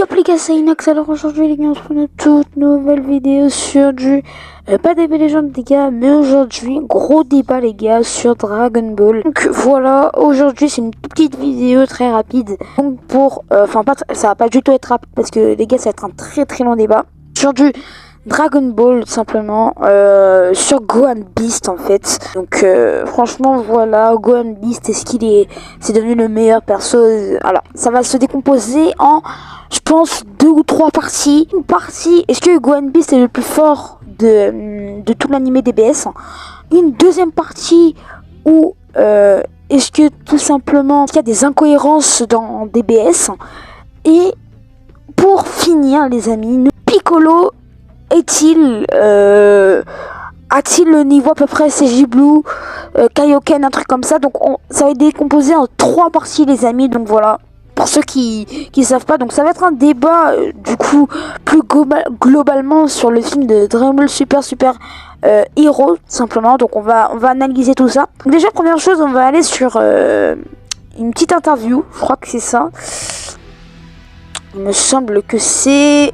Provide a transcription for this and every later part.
Yop les gars, c'est Inox. Alors aujourd'hui les gars, on se prend une toute nouvelle vidéo sur du pas des légendes les gars, mais aujourd'hui gros débat les gars sur Dragon Ball. Donc voilà, aujourd'hui c'est une petite vidéo très rapide. Donc pour enfin pas ça va pas du tout être rapide parce que les gars ça va être un très long débat sur du Dragon Ball tout simplement, sur Gohan Beast en fait. Donc franchement voilà, Gohan Beast, c'est devenu le meilleur perso. Alors ça va se décomposer en, je pense, 2 ou 3 parties. Une partie, est-ce que Gohan Beast est le plus fort de tout l'animé DBS. Une deuxième partie où est-ce que tout simplement il y a des incohérences dans DBS. Et pour finir les amis, Piccolo a-t-il le niveau à peu près CJ Blue, Kaioken, un truc comme ça. Donc ça va être décomposé en 3 parties les amis. Donc voilà, pour ceux qui savent pas, donc ça va être un débat du coup plus globalement sur le film de Dragon Ball Super Hero simplement. Donc on va analyser tout ça. Donc déjà première chose, on va aller sur une petite interview, je crois que c'est ça. Il me semble que c'est...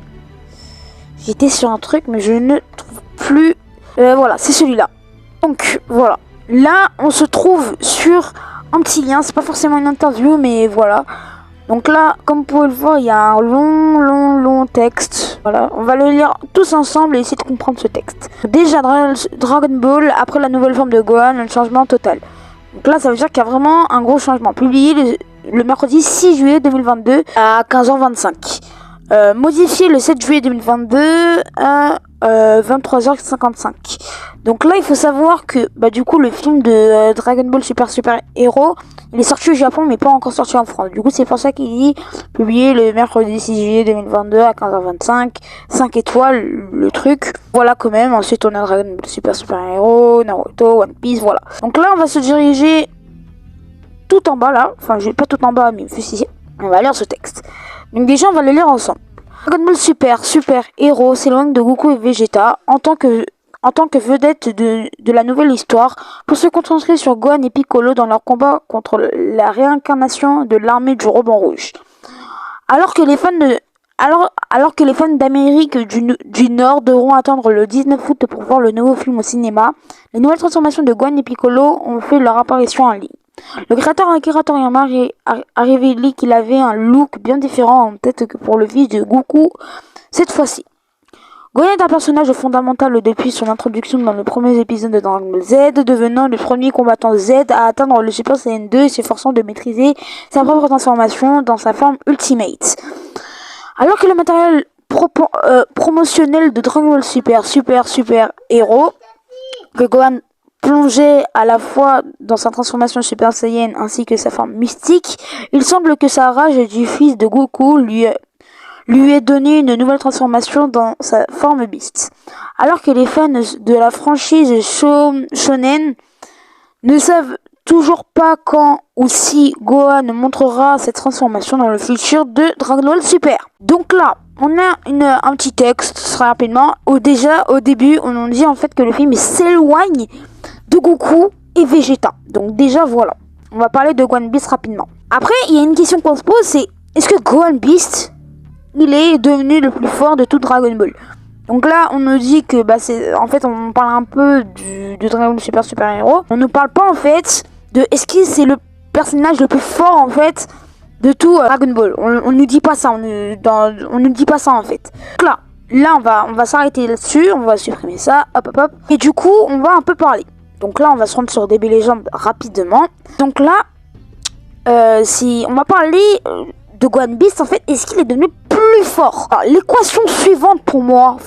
J'étais sur un truc mais je ne trouve plus. Voilà, c'est celui-là. Donc voilà, là on se trouve sur un petit lien, c'est pas forcément une interview mais voilà. Donc là, comme vous pouvez le voir, il y a un long texte. Voilà, on va le lire tous ensemble et essayer de comprendre ce texte. Déjà, Dragon Ball, après la nouvelle forme de Gohan, le changement total. Donc là, ça veut dire qu'il y a vraiment un gros changement. Publié le mercredi 6 juillet 2022 à 15h25. Modifié le 7 juillet 2022 à 23h55. Donc là il faut savoir que du coup le film de Dragon Ball Super Hero, il est sorti au Japon mais pas encore sorti en France. Du coup c'est pour ça qu'il dit publié le mercredi 6 juillet 2022 à 15h25, 5 étoiles le truc. Voilà quand même. Ensuite on a Dragon Ball Super Hero, Naruto, One Piece, voilà. Donc là on va se diriger tout en bas là, enfin pas tout en bas mais juste ici. On va lire ce texte. Donc déjà on va le lire ensemble. Dragon Ball Super Hero s'éloigne de Goku et Vegeta en tant que vedette de la nouvelle histoire pour se concentrer sur Gohan et Piccolo dans leur combat contre la réincarnation de l'armée du Ruban Rouge. Alors que les fans d'Amérique du Nord devront attendre le 19 août pour voir le nouveau film au cinéma, les nouvelles transformations de Gohan et Piccolo ont fait leur apparition en ligne. Le créateur Akira Toriyama a révélé qu'il avait un look bien différent en tête que pour le fils de Goku cette fois-ci. Gohan est un personnage fondamental depuis son introduction dans le premier épisode de Dragon Ball Z, devenant le premier combattant Z à atteindre le Super Saiyan 2 et s'efforçant de maîtriser sa propre transformation dans sa forme Ultimate. Alors que le matériel promotionnel de Dragon Ball Super Hero, que Gohan plongé à la fois dans sa transformation Super Saiyan ainsi que sa forme mystique, il semble que sa rage du fils de Goku lui ait donné une nouvelle transformation dans sa forme Beast. Alors que les fans de la franchise Shonen ne savent toujours pas quand ou si Gohan montrera cette transformation dans le futur de Dragon Ball Super. Donc là, on a un petit texte très rapidement. Au début, on nous dit en fait que le film s'éloigne de Goku et Vegeta. Donc déjà voilà, on va parler de Gohan Beast rapidement. Après il y a une question qu'on se pose, c'est est-ce que Gohan Beast il est devenu le plus fort de tout Dragon Ball? Donc là on nous dit que c'est en fait on parle un peu de Dragon Ball Super Hero. On nous parle pas en fait de est-ce que c'est le personnage le plus fort en fait de tout Dragon Ball. On nous dit pas ça, on nous dit pas ça en fait. Donc là on va s'arrêter là-dessus, on va supprimer ça, hop. Et du coup on va un peu parler. Donc là, on va se rendre sur DB Legend rapidement. Donc là, si on va parler de Gohan Beast, en fait, est-ce qu'il est devenu plus fort? Alors, l'équation suivante pour moi,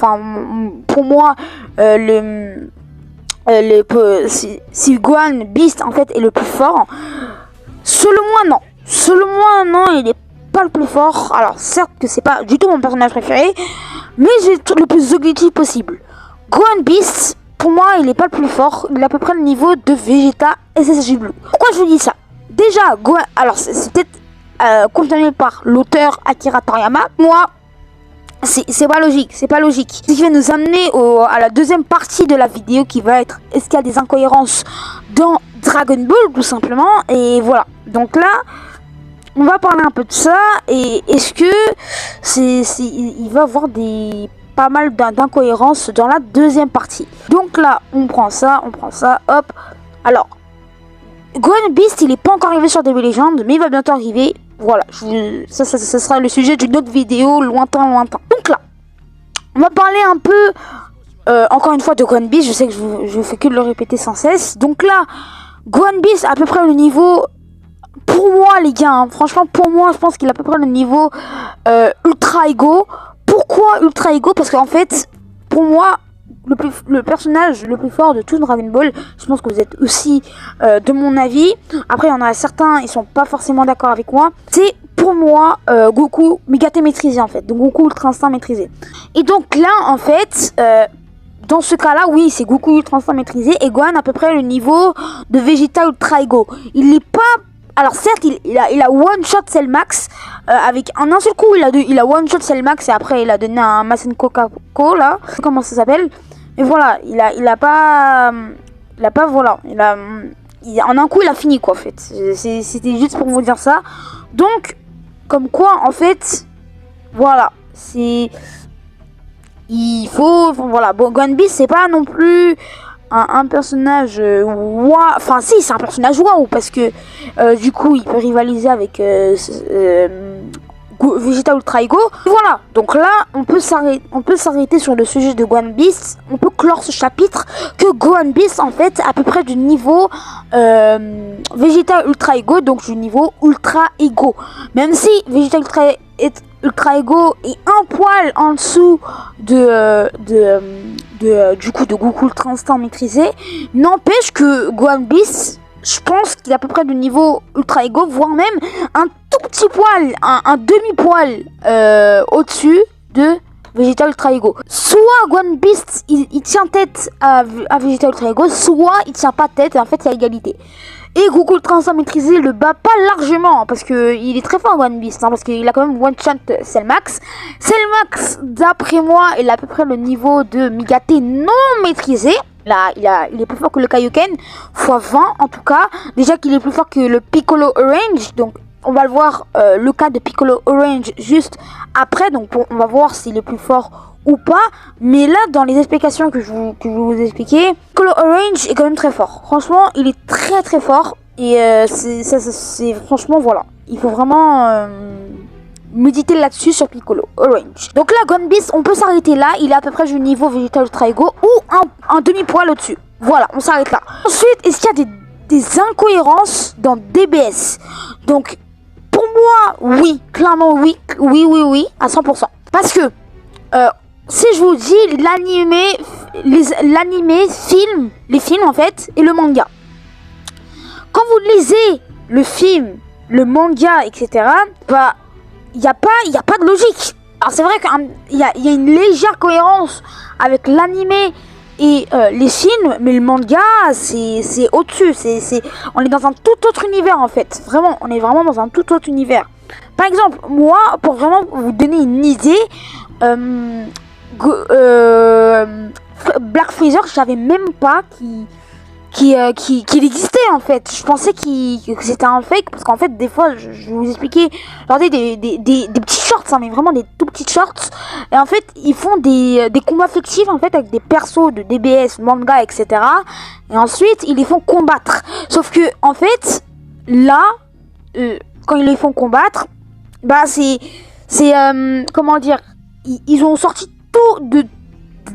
si Gohan Beast en fait est le plus fort, selon moi non, il est pas le plus fort. Alors certes que c'est pas du tout mon personnage préféré, mais j'ai le plus objectif possible. Gohan Beast, pour moi, il est pas le plus fort. Il est à peu près le niveau de Vegeta et SSJ Blue. Pourquoi je vous dis ça? Déjà, Gohan... Alors, c'est peut-être confirmé par l'auteur Akira Toriyama. Moi, c'est pas logique. C'est pas logique. Ce qui va nous amener à la deuxième partie de la vidéo qui va être... Est-ce qu'il y a des incohérences dans Dragon Ball, tout simplement? Et voilà. Donc là, on va parler un peu de ça. Et est-ce que il va y avoir pas mal d'incohérences dans la deuxième partie. Donc là, on prend ça, hop. Alors, Gohan Beast, il est pas encore arrivé sur DB Legends, mais il va bientôt arriver. Voilà, ça sera le sujet d'une autre vidéo, lointain. Donc là, on va parler un peu, encore une fois, de Gohan Beast. Je sais que je fais que de le répéter sans cesse. Donc là, Gohan Beast a à peu près le niveau, pour moi les gars, hein, franchement pour moi, je pense qu'il a à peu près le niveau Ultra Ego. Pourquoi Ultra Ego? Parce qu'en fait, pour moi, le personnage le plus fort de tout Dragon Ball, je pense que vous êtes aussi de mon avis. Après, il y en a certains, ils sont pas forcément d'accord avec moi. C'est pour moi Goku Méga T maîtrisé en fait. Donc Goku Ultra Instinct maîtrisé. Et donc là, en fait, dans ce cas-là, oui, c'est Goku Ultra Instinct maîtrisé et Gohan à peu près le niveau de Vegeta Ultra Ego. Il n'est pas... Alors certes, il a one shot Cell Max avec un seul coup, il a one shot Cell Max et après il a donné un Masenko Kako là, comment ça s'appelle. Mais voilà, il a pas voilà, en un coup il a fini quoi en fait. C'était juste pour vous dire ça. Donc comme quoi en fait, voilà, il faut voilà, bon, Gohan Beast c'est pas non plus un personnage waouh, enfin si c'est un personnage waouh parce que du coup il peut rivaliser avec Vegeta Ultra Ego. Voilà, donc là on peut s'arrêter sur le sujet de Gohan Beast. On peut clore ce chapitre que Gohan Beast en fait à peu près du niveau Vegeta Ultra Ego, donc du niveau Ultra Ego. Même si Vegeta Ultra Ego est un poil en dessous du coup de Goku Ultra Instinct maîtrisé, n'empêche que Gohan Beast, je pense qu'il est à peu près du niveau Ultra Ego, voire même un tout petit poil, un demi-poil au-dessus de Vegeta Ultra Ego. Soit Gohan Beast il tient tête à Vegeta Ultra Ego, soit il tient pas tête et en fait c'est à égalité. Et Goku Ultra Instinct maîtrisé le bat pas largement parce que il est très fort Gohan Beast, parce qu'il a quand même one shot Cell Max. Cell Max, d'après moi, il a à peu près le niveau de Méga T non maîtrisé. Là, il est plus fort que le Kaioken x 20 en tout cas. Déjà qu'il est plus fort que le Piccolo Orange, donc on va le voir le cas de Piccolo Orange juste après. Donc on va voir s'il est plus fort ou pas, mais là dans les explications que je vais vous expliquer, Piccolo Orange est quand même très fort. Franchement, il est très très fort et c'est franchement voilà, il faut vraiment méditer là-dessus sur Piccolo Orange. Donc là, Gohan Beast, on peut s'arrêter là. Il est à peu près du niveau Vegeta Ultra Ego ou un demi-poil au-dessus. Voilà, on s'arrête là. Ensuite, est-ce qu'il y a des incohérences dans DBS? Donc pour moi, oui, clairement oui, à 100%. Parce que si je vous dis les films en fait et le manga. Quand vous lisez le film, le manga, etc., bah il y a pas de logique. Alors c'est vrai qu'il y a une légère cohérence avec l'animé et les films, mais le manga c'est au-dessus. On est dans un tout autre univers en fait. Vraiment, on est vraiment dans un tout autre univers. Par exemple, moi, pour vraiment vous donner une idée, Black Freezer, je savais même pas qu'il existait en fait. Je pensais que c'était un fake parce qu'en fait des fois je vais vous expliquer, regardez des petits shorts, hein, mais vraiment des tout petits shorts, et en fait ils font des combats fictifs en fait avec des persos de DBS, manga, etc. Et ensuite ils les font combattre, sauf que en fait là quand ils les font combattre, bah c'est comment dire, ils ont sorti tout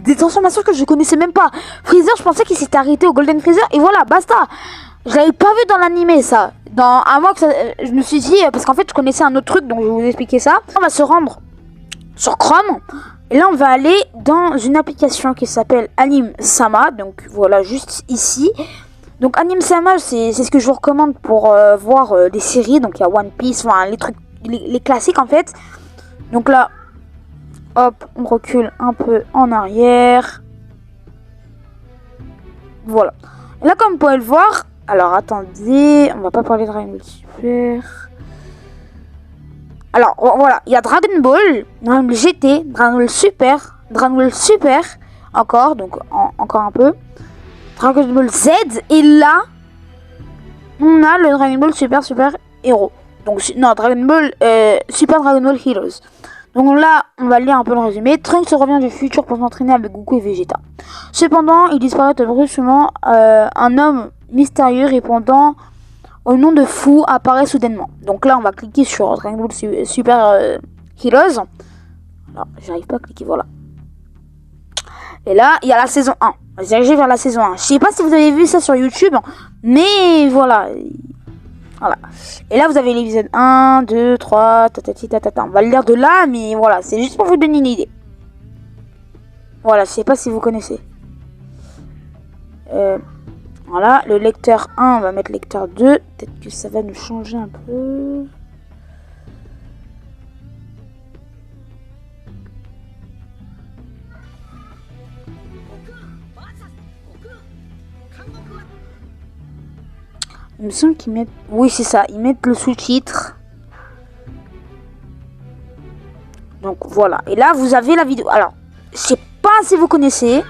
des transformations que je connaissais même pas. Freezer, je pensais qu'il s'était arrêté au Golden Freezer et voilà, basta. Je l'avais pas vu dans l'animé ça. À moi que ça, je me suis dit, parce qu'en fait je connaissais un autre truc, donc je vais vous expliquer ça. On va se rendre sur Chrome et là on va aller dans une application qui s'appelle Anime Sama. Donc voilà, juste ici. Donc Anime Sama, c'est ce que je vous recommande pour voir des séries. Donc il y a One Piece, enfin les trucs, les classiques en fait. Donc là, hop, on recule un peu en arrière. Voilà. Et là, comme vous pouvez le voir, alors attendez, on va pas parler de Dragon Ball Super. Alors voilà, il y a Dragon Ball, Dragon Ball GT, Dragon Ball Super, encore, donc encore un peu, Dragon Ball Z, et là, on a le Dragon Ball Super Héros. Donc, non, Dragon Ball, Super Dragon Ball Heroes. Donc là, on va lire un peu le résumé. Trunks revient du futur pour s'entraîner avec Goku et Vegeta. Cependant, il disparaît brusquement. Un homme mystérieux répondant au nom de Fu apparaît soudainement. Donc là, on va cliquer sur Dragon Ball Super Heroes. Alors, j'arrive pas à cliquer, voilà. Et là, il y a la saison 1. On va se diriger vers la saison 1. Je sais pas si vous avez vu ça sur YouTube, mais voilà. Voilà. Et là, vous avez l'épisode 1, 2, 3, tatati tatata. On va le lire de là, mais voilà, c'est juste pour vous donner une idée. Voilà, je sais pas si vous connaissez. Voilà, le lecteur 1, on va mettre lecteur 2. Peut-être que ça va nous changer un peu. Il me semble qu'ils mettent... Oui, c'est ça. Ils mettent le sous-titre. Donc, voilà. Et là, vous avez la vidéo. Alors, je sais pas si vous connaissez.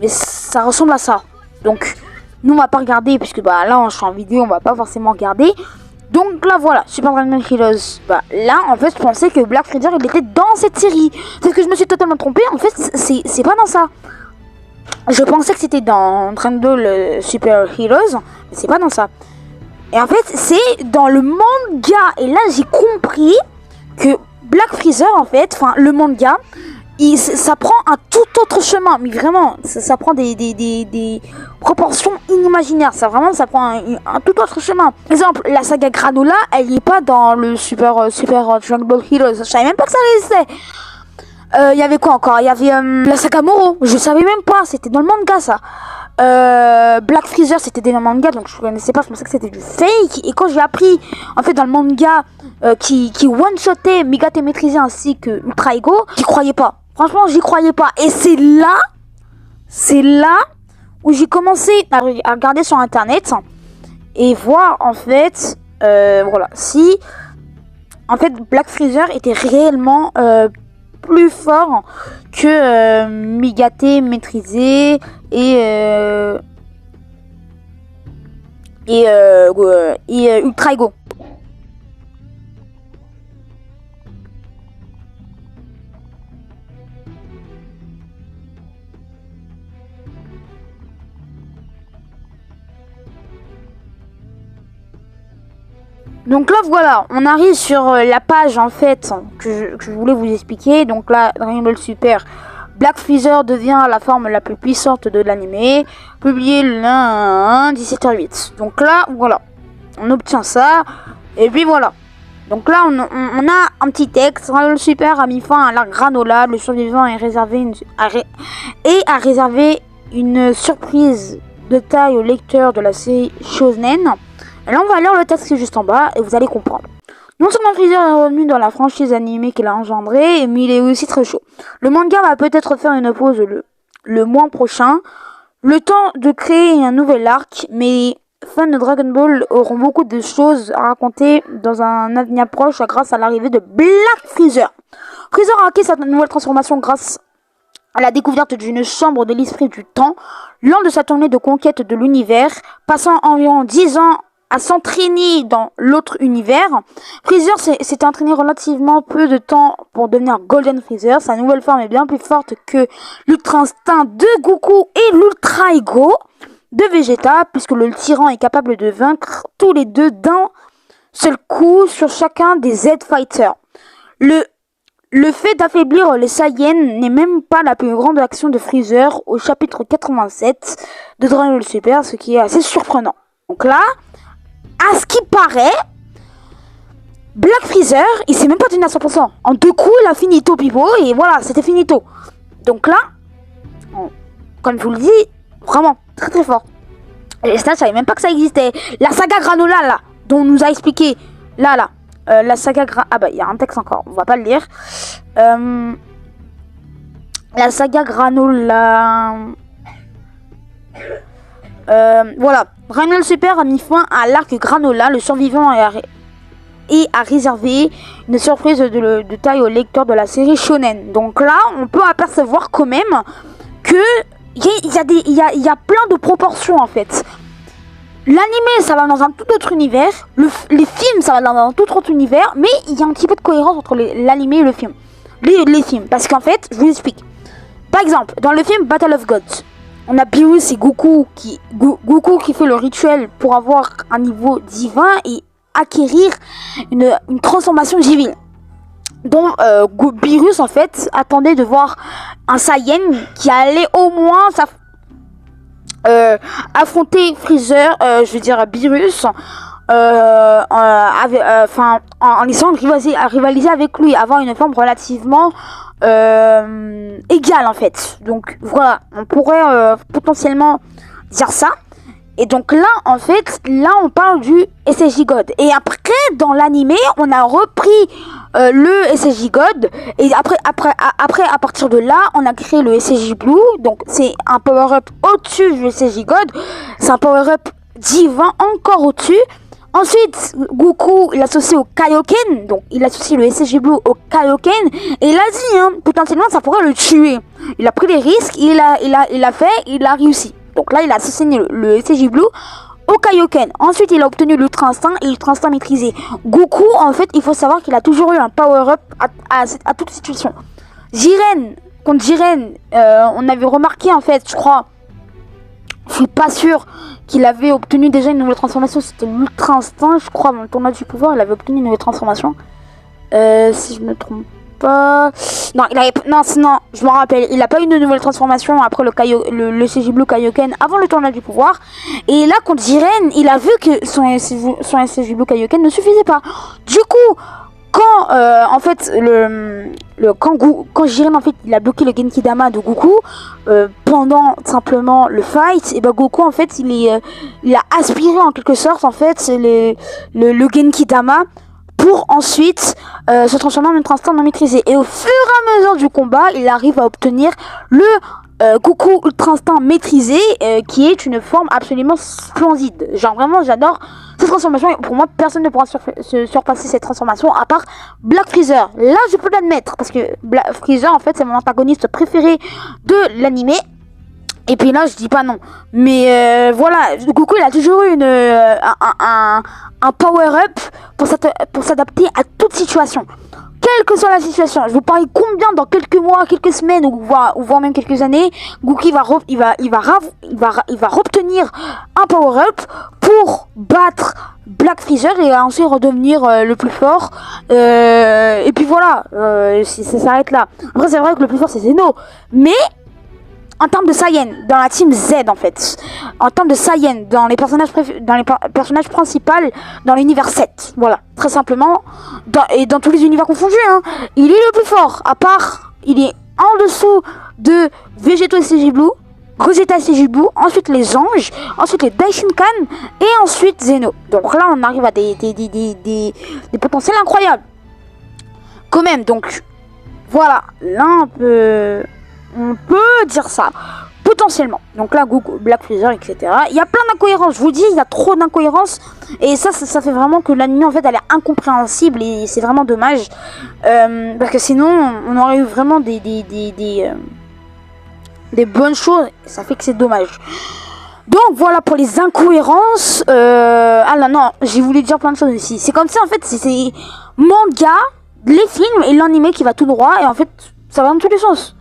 Mais ça ressemble à ça. Donc, nous, on va pas regarder. Puisque, bah, là, je suis en vidéo. On va pas forcément regarder. Donc, là, voilà. Super Dragon Ball Heroes. Bah, là, en fait, je pensais que Black Friday, il était dans cette série. C'est que je me suis totalement trompée. En fait, c'est pas dans ça. Je pensais que c'était dans Dragon Ball Super Heroes, mais c'est pas dans ça. Et en fait, c'est dans le manga. Et là, j'ai compris que Black Freezer, en fait, enfin, le manga, ça prend un tout autre chemin. Mais vraiment, ça prend des proportions inimaginaires. Ça prend un tout autre chemin. Par exemple, la saga Granola, elle n'est pas dans le Super Dragon Ball Heroes. Je savais même pas que ça existait. Il y avait quoi encore? Il y avait la saga Moro. Je savais même pas. C'était dans le manga, ça. Black Freezer, c'était dans le manga. Donc, je connaissais pas. Je pensais que c'était du fake. Et quand j'ai appris, en fait, dans le manga, qui one-shotait Migate maîtrisé ainsi que Ultra Ego, j'y croyais pas. Franchement, j'y croyais pas. Et c'est là où j'ai commencé à regarder sur Internet et voir, en fait, voilà, si, en fait, Black Freezer était réellement... plus fort que Migate maîtrisé et Ultra Ego. Donc là voilà, on arrive sur la page en fait que je voulais vous expliquer. Donc là, Dragon Ball Super, Black Freezer devient la forme la plus puissante de l'anime, publié le 17h08. Donc là voilà, on obtient ça et puis voilà. Donc là on a un petit texte. Dragon Ball Super a mis fin à l'arc Granola. Le survivant est réservé a réservé une surprise de taille au lecteur de la série Shonen. Et là, on va lire le texte qui est juste en bas et vous allez comprendre. Non seulement Freezer est revenu dans la franchise animée qu'il a engendrée, mais il est aussi très chaud. Le manga va peut-être faire une pause le mois prochain. Le temps de créer un nouvel arc, mais fans de Dragon Ball auront beaucoup de choses à raconter dans un avenir proche grâce à l'arrivée de Black Freezer. Freezer a acquis sa nouvelle transformation grâce à la découverte d'une chambre de l'esprit du temps lors de sa tournée de conquête de l'univers, passant environ 10 ans à s'entraîner dans l'autre univers. Freezer s'est entraîné relativement peu de temps pour devenir Golden Freezer. Sa nouvelle forme est bien plus forte que l'Ultra Instinct de Goku et l'Ultra Ego de Vegeta, puisque le tyran est capable de vaincre tous les deux d'un seul coup sur chacun des Z-Fighters. Le fait d'affaiblir les Saiyans n'est même pas la plus grande action de Freezer au chapitre 87 de Dragon Ball Super, ce qui est assez surprenant. Donc là, à ce qui paraît, Black Freezer, il s'est même pas tenu à 100%. En 2 coups, il a finito pipo et voilà, c'était finito. Donc là, comme je vous le dis, vraiment très très fort. Et ça, je savais même pas que ça existait. La saga Granola là, dont on nous a expliqué, là, la saga ah bah il y a un texte encore, on va pas le lire. La saga Granola. Voilà, Dragon Ball Super a mis fin à l'arc Granola. Le survivant et a réservé une surprise de taille au lecteur de la série Shonen. Donc là, on peut apercevoir quand même que il y a plein de proportions en fait. L'animé, ça va dans un tout autre univers. Les films, ça va dans un tout autre univers. Mais il y a un petit peu de cohérence entre l'animé et le film. Les films. Parce qu'en fait, je vous explique. Par exemple, dans le film Battle of Gods, on a Beerus et Goku qui fait le rituel pour avoir un niveau divin et acquérir une transformation divine. Donc Beerus en fait attendait de voir un Saiyan qui allait au moins affronter Freezer, je veux dire Beerus, en essayant de rivaliser avec lui, avoir une forme relativement égale en fait. Donc voilà, on pourrait potentiellement dire ça. Et donc là, en fait, on parle du SSJ God. Et après, dans l'animé, on a repris le SSJ God. Et après, à partir de là, on a créé le SSJ Blue. Donc c'est un power-up au-dessus du SSJ God. C'est un power-up divin encore au-dessus. Ensuite, Goku l'associe au Kaioken. Donc il associe le SSJ Blue au Kaioken. Et il a dit, hein, potentiellement, ça pourrait le tuer. Il a pris des risques, il a réussi. Donc là, il a associé le SSJ Blue au Kaioken. Ensuite, il a obtenu l'Ultra Instinct et l'Ultra Instinct maîtrisé. Goku, en fait, il faut savoir qu'il a toujours eu un power-up à toute situation. Contre Jiren, on avait remarqué, en fait, je crois, je suis pas sûr qu'il avait obtenu déjà une nouvelle transformation. C'était l'Ultra Instinct, je crois, dans le tournoi du pouvoir, il avait obtenu une nouvelle transformation. Si je me trompe pas. Non, je me rappelle, il a pas eu de nouvelle transformation après le SSJ Blue Kaioken avant le tournoi du pouvoir. Et là, contre Jiren, il a vu que son SSJ Blue Kaioken ne suffisait pas. Du coup, quand en fait quand Jiren en fait il a bloqué le Genki Dama de Goku pendant simplement le fight, et ben Goku en fait il a aspiré en quelque sorte en fait le Genki Dama pour ensuite se transformer en Ultra Instinct non maîtrisé. Et au fur et à mesure du combat, il arrive à obtenir le Goku Ultra Instinct maîtrisé, qui est une forme absolument splendide. Genre vraiment, j'adore cette transformation. Pour moi, personne ne pourra surpasser cette transformation à part Black Freezer. Là, je peux l'admettre parce que Black Freezer, en fait, c'est mon antagoniste préféré de l'animé. Et puis là, je dis pas non. Mais voilà, Goku, il a toujours eu un power-up pour s'adapter à toute situation. Quelle que soit la situation, je vous parie combien dans quelques mois, quelques semaines ou voire même quelques années, Goku va obtenir un power-up pour battre Black Freezer et ensuite redevenir le plus fort. Et puis voilà, ça s'arrête là. Après, c'est vrai que le plus fort c'est Zeno, mais en termes de Saiyan, dans la team Z en fait, en termes de Saiyan, dans les personnages principaux, dans l'univers 7, voilà, très simplement, dans tous les univers confondus, hein, il est le plus fort, à part, il est en dessous de Vegeto SSJ Blue, Gogeta SSJ Blue, ensuite les anges, ensuite les Daishinkan, et ensuite Zeno. Donc là, on arrive à des potentiels incroyables. Quand même, donc, voilà, là on peut dire ça, potentiellement. Donc là, Goku, Black Freezer, etc. Il y a plein d'incohérences, je vous dis, il y a trop d'incohérences. Et ça fait vraiment que l'anime, en fait, elle est incompréhensible. Et c'est vraiment dommage. Parce que sinon, on aurait eu vraiment des bonnes choses. Et ça fait que c'est dommage. Donc voilà pour les incohérences. Ah là, non, j'ai voulu dire plein de choses ici. C'est comme ça, en fait, c'est manga, les films et l'anime qui va tout droit. Et en fait, ça va dans tous les sens.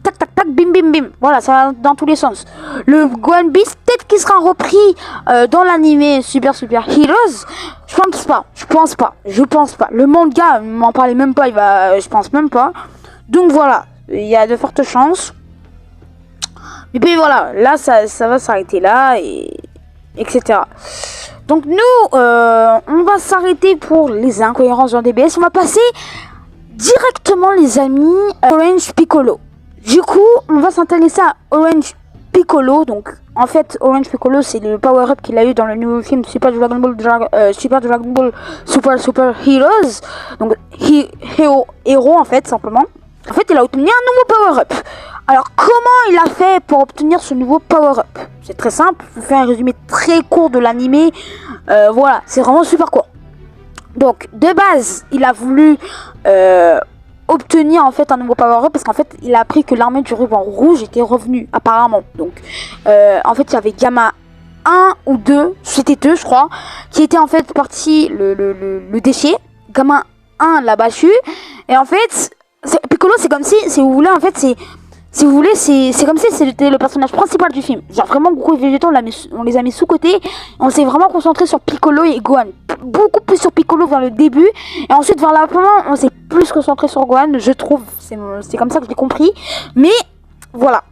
Tac tac tac, bim bim bim, voilà, ça va dans tous les sens. Le One Piece, peut-être qu'il sera repris dans l'anime Super Heroes. Je pense pas. Le manga, m'en parlez même pas, je pense même pas. Donc voilà, il y a de fortes chances. Et puis voilà, là ça va s'arrêter là, etc. Donc nous, on va s'arrêter pour les incohérences dans DBS. On va passer directement, les amis, à Orange Piccolo. Du coup, on va s'intéresser à Orange Piccolo. Donc, en fait, Orange Piccolo, c'est le power-up qu'il a eu dans le nouveau film Super Dragon Ball Super Heroes. Donc, héros, en fait, simplement. En fait, il a obtenu un nouveau power-up. Alors, comment il a fait pour obtenir ce nouveau power-up? C'est très simple. Je vous fais un résumé très court de l'animé. Voilà, c'est vraiment super court. Donc, de base, il a voulu obtenir en fait un nouveau power-up parce qu'en fait il a appris que l'armée du ruban rouge était revenue apparemment. Donc en fait il y avait Gamma 1 ou 2, c'était 2 je crois, qui étaient en fait partis le déchet. Gamin 1 l'a battu. Et en fait, Piccolo c'est comme si vous voulez en fait si vous voulez, c'est comme si c'était le personnage principal du film. Genre vraiment, Goku et Vegeta, on les a mis sous-côté. On s'est vraiment concentré sur Piccolo et Gohan. Beaucoup plus sur Piccolo vers le début. Et ensuite, vers la fin, on s'est plus concentré sur Gohan, je trouve. C'est comme ça que je l'ai compris. Mais, voilà.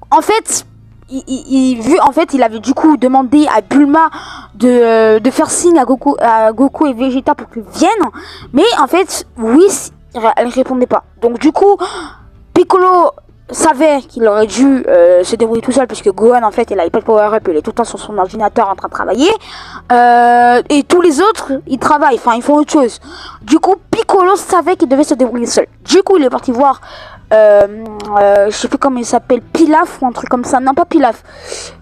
En fait, il avait du coup demandé à Bulma de faire signe à Goku et Vegeta pour qu'ils viennent. Mais, en fait, oui, elle répondait pas. Donc, du coup... Piccolo savait qu'il aurait dû se débrouiller tout seul puisque Gohan en fait il avait pas de power-up, il est tout le temps sur son ordinateur en train de travailler et tous les autres ils travaillent, enfin ils font autre chose. Du coup Piccolo savait qu'il devait se débrouiller seul. Du coup il est parti voir je sais plus comment il s'appelle, Pilaf ou un truc comme ça, non pas Pilaf,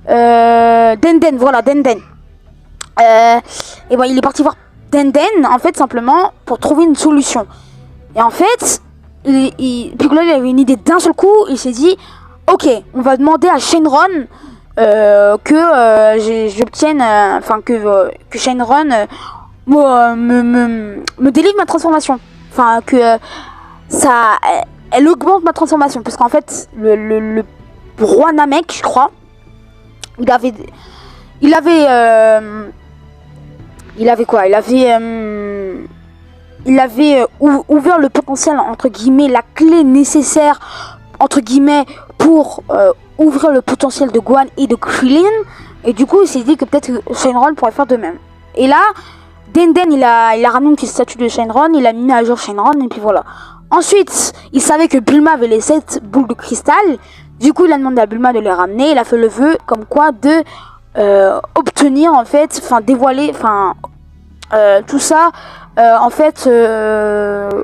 Denden, voilà Denden. Et ben il est parti voir Denden en fait simplement pour trouver une solution. Et en fait Piccolo il avait une idée d'un seul coup, il s'est dit ok, on va demander à Shenron que j'obtienne, enfin que Shenron me délivre ma transformation, enfin que ça elle augmente ma transformation parce qu'en fait le roi Namek je crois il avait ouvert le potentiel, entre guillemets, la clé nécessaire, entre guillemets, pour ouvrir le potentiel de Gohan et de Krillin. Et du coup, il s'est dit que peut-être Shenron pourrait faire de même. Et là, Denden, il a ramené une petite statue de Shenron, il a mis à jour Shenron, et puis voilà. Ensuite, il savait que Bulma avait les 7 boules de cristal. Du coup, il a demandé à Bulma de les ramener. Il a fait le vœu, comme quoi, de obtenir, en fait, enfin, dévoiler, enfin, tout ça... en fait,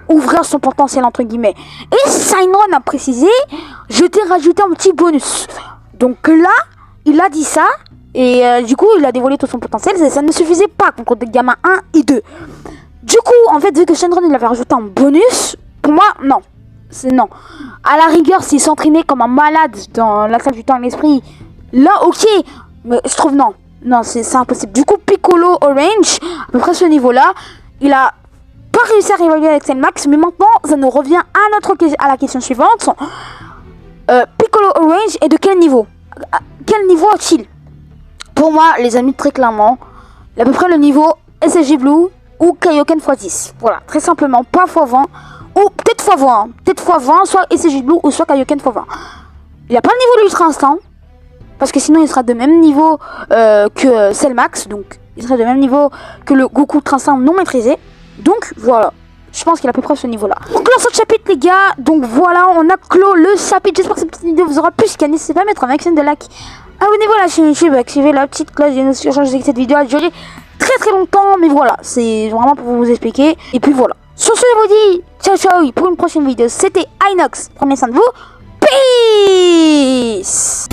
ouvrir son potentiel entre guillemets. Et Shenron a précisé, je t'ai rajouté un petit bonus. Donc là, il a dit ça, et du coup, il a dévoilé tout son potentiel. Ça ne suffisait pas contre des gamins 1 et 2. Du coup, en fait, vu que Shenron il avait rajouté un bonus, pour moi, non. C'est non. À la rigueur, s'il s'entraînait comme un malade dans la salle du temps et l'esprit, là, ok. Mais je trouve non. Non, c'est impossible. Du coup, Piccolo Orange, à peu près ce niveau-là, il a pas réussi à rivaliser avec Cellmax, mais maintenant ça nous revient à la question suivante. Piccolo Orange est de quel niveau? Quel niveau a-t-il? Pour moi, les amis, très clairement, il a à peu près le niveau SSJ Blue ou Kaioken x10. Voilà, très simplement, pas x20, ou peut-être x20, hein. Peut-être x20, soit SSJ Blue ou soit Kaioken x20. Il n'a pas le niveau de l'Ultra Instinct, parce que sinon il sera de même niveau que Cellmax, donc il serait de même niveau que le Goku Ultra Instinct non maîtrisé. Donc voilà, je pense qu'il est à peu près à ce niveau là. On clôt ce chapitre les gars, donc voilà, on a clos le chapitre. J'espère que cette petite vidéo vous aura plu. Si n'hésitez pas à mettre un maximum de like, abonnez-vous à la chaîne YouTube, activez la petite cloche de notification. Je sais que cette vidéo a duré très longtemps, mais voilà, c'est vraiment pour vous expliquer. Et puis voilà, sur ce je vous dis ciao ciao pour une prochaine vidéo. C'était Inox, prenez soin de vous, peace.